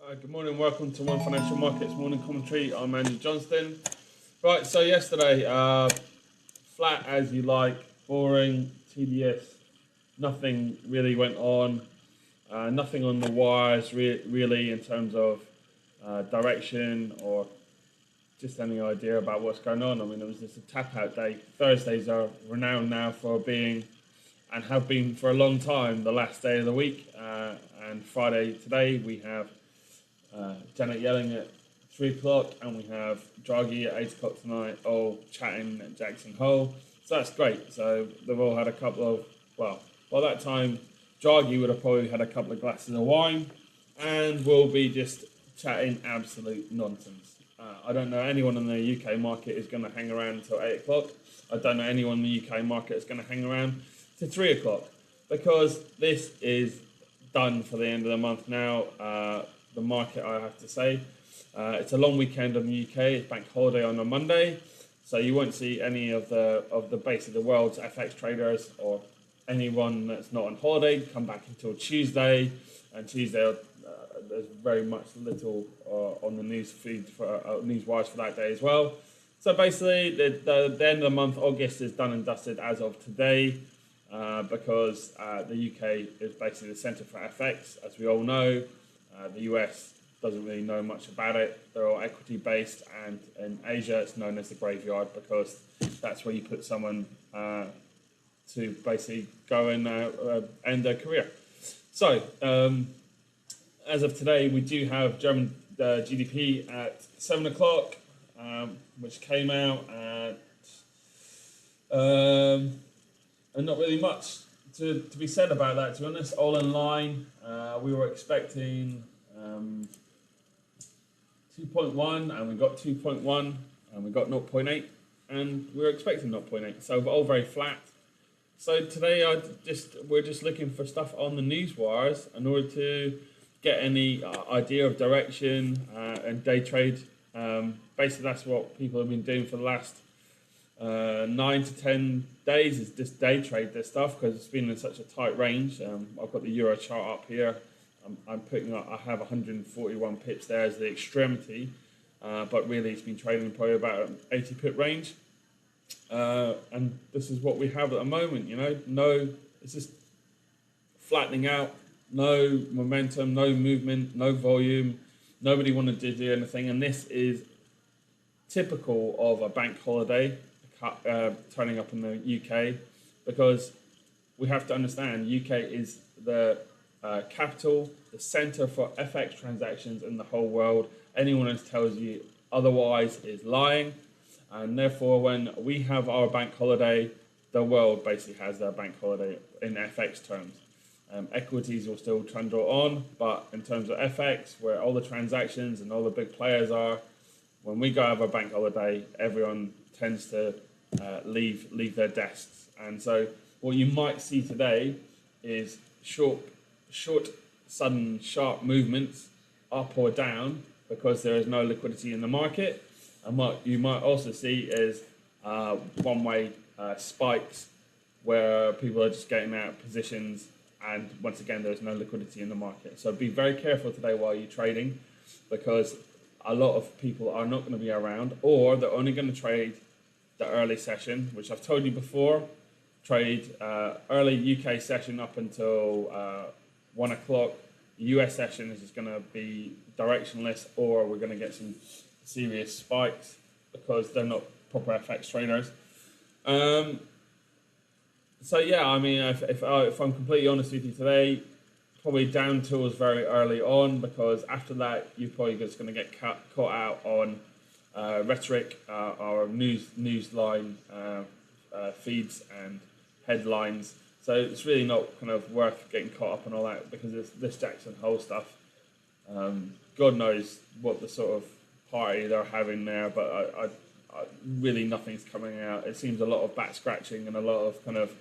Good morning, welcome to One Financial Markets Morning Commentary. I'm Andrew Johnston. Right, so yesterday, flat as you like, boring, tedious, nothing really went on, nothing on the wires really in terms of direction or just any idea about what's going on. I mean, it was just a tap out day. Thursdays are renowned now for being and have been for a long time the last day of the week, and Friday today we have Janet Yellen at 3 o'clock, and we have Draghi at 8 o'clock tonight, all chatting at Jackson Hole. So that's great. So they've all had a couple of, well, by that time, Draghi would have probably had a couple of glasses of wine, and we'll be just chatting absolute nonsense. I don't know anyone in the UK market is going to hang around until 8 o'clock. I don't know anyone in the UK market is going to hang around to 3 o'clock, because this is done for the end of the month now. The market, I have to say, it's a long weekend in the UK. It's bank holiday on a Monday, so you won't see any of the base of the world's FX traders or anyone that's not on holiday come back until Tuesday. And Tuesday, there's very much little on the news feed for news wires for that day as well. So basically, the end of the month, August, is done and dusted as of today, because the UK is basically the centre for FX, as we all know. The US doesn't really know much about it. They're all equity based, and in Asia it's known as the graveyard, because that's where you put someone to basically go and end their career. So as of today, we do have German GDP at 7 o'clock, which came out at and not really much to be said about that, to be honest. All in line. We were expecting 2.1, and we got 2.1, and we got 0.8, and we were expecting 0.8. So we're all very flat. So today, we're just looking for stuff on the news wires in order to get any idea of direction and day trade. Basically, that's what people have been doing for the last 9 to 10 days, is just day trade this stuff, because it's been in such a tight range. I've got the Euro chart up here. I'm putting up, I have 141 pips there as the extremity, but really it's been trading probably about an 80 pip range. And this is what we have at the moment, it's just flattening out, no momentum, no movement, no volume, nobody wanted to do anything. And this is typical of a bank holiday turning up in the UK, because we have to understand UK is the capital, the centre for FX transactions in the whole world. Anyone who tells you otherwise is lying, and therefore when we have our bank holiday, the world basically has their bank holiday in FX terms. Equities will still trundle on, but in terms of FX, where all the transactions and all the big players are, when we go have a bank holiday, everyone tends to leave their desks. And so what you might see today is short, sudden, sharp movements up or down, because there is no liquidity in the market. And what you might also see is one-way spikes, where people are just getting out of positions, and once again, there's no liquidity in the market. So be very careful today while you're trading, because a lot of people are not going to be around, or they're only going to trade the early session, which I've told you before. Trade early UK session up until 1 o'clock. The US session is just going to be directionless, or we're going to get some serious spikes, because they're not proper FX traders. So yeah, I mean, if I'm completely honest with you today, probably down tools very early on, because after that you're probably just going to get caught out on rhetoric or news line feeds and headlines. So it's really not kind of worth getting caught up on all that, because it's this Jackson Hole stuff. God knows what the sort of party they're having there, but I really nothing's coming out. It seems a lot of back scratching and a lot of kind of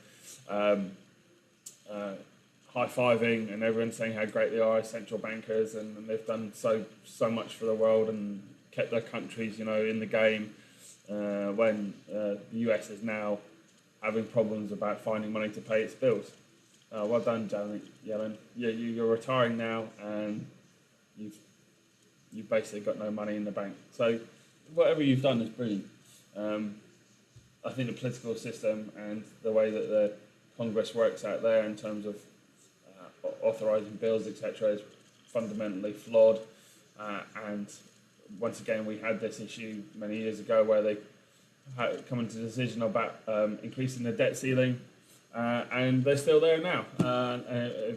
high-fiving, and everyone saying how great they are as central bankers, and they've done so much for the world and kept their countries, in the game, when the US is now having problems about finding money to pay its bills. Well done, Janet Yellen. You're retiring now, and you've you've basically got no money in the bank. So whatever you've done is brilliant. I think the political system and the way that the Congress works out there in terms of authorising bills, etc., is fundamentally flawed. And once again, we had this issue many years ago where they had come into a decision about increasing the debt ceiling, and they're still there now.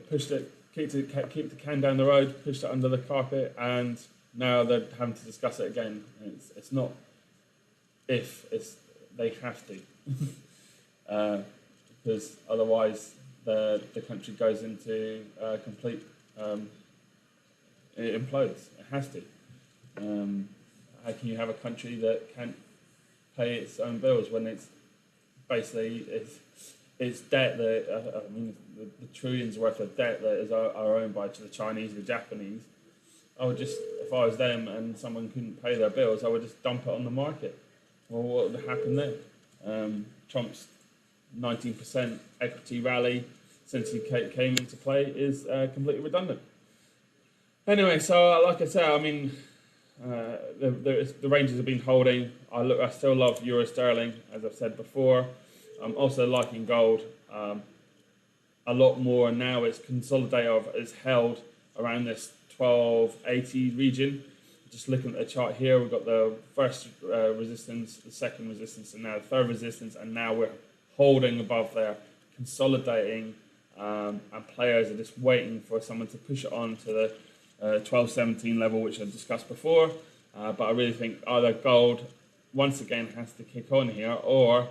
Pushed it, keep the can down the road, pushed it under the carpet, and now they're having to discuss it again. It's not if, it's they have to, because otherwise the country goes into complete, it implodes. It has to. How can you have a country that can't pay its own bills when it's basically it's debt that I mean the trillions worth of debt that is are owned by the Chinese, the Japanese? I would just, if I was them and someone couldn't pay their bills, I would just dump it on the market. Well, what would happen then? Trump's 19% equity rally since he came into play is completely redundant. Anyway, so like I said, I mean, the Rangers have been holding. I still love Euro Sterling, as I've said before. I'm also liking gold a lot more now. It's consolidated, it's held around this 1280 region. Just looking at the chart here, we've got the first resistance, the second resistance, and now the third resistance, and now we're holding above there, consolidating, and players are just waiting for someone to push it on to the 1217 level, which I've discussed before. But I really think either gold once again has to kick on here, or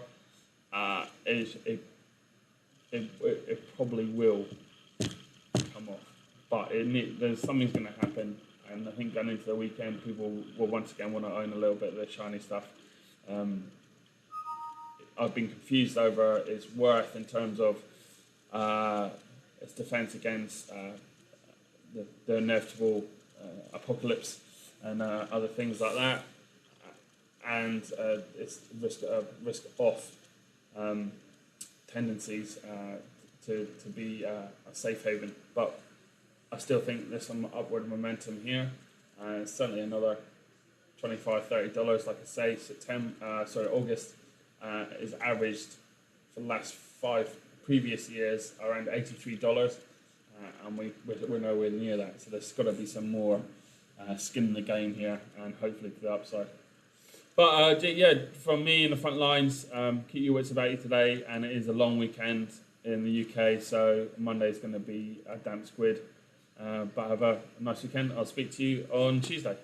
it probably will come off. But there's something's going to happen. And I think going into the weekend, people will once again want to own a little bit of the shiny stuff. I've been confused over its worth in terms of its defense against the inevitable apocalypse and other things like that, and its risk off tendencies to be a safe haven. But I still think there's some upward momentum here. Certainly another $25-30, like I say. August is averaged for the last 5 previous years around $83, and we're nowhere near that. So there's got to be some more skin in the game here, and hopefully to the upside. But yeah, from me in the front lines, keep your wits about you today, and it is a long weekend in the UK, so Monday is going to be a damp squid. But have a nice weekend. I'll speak to you on Tuesday.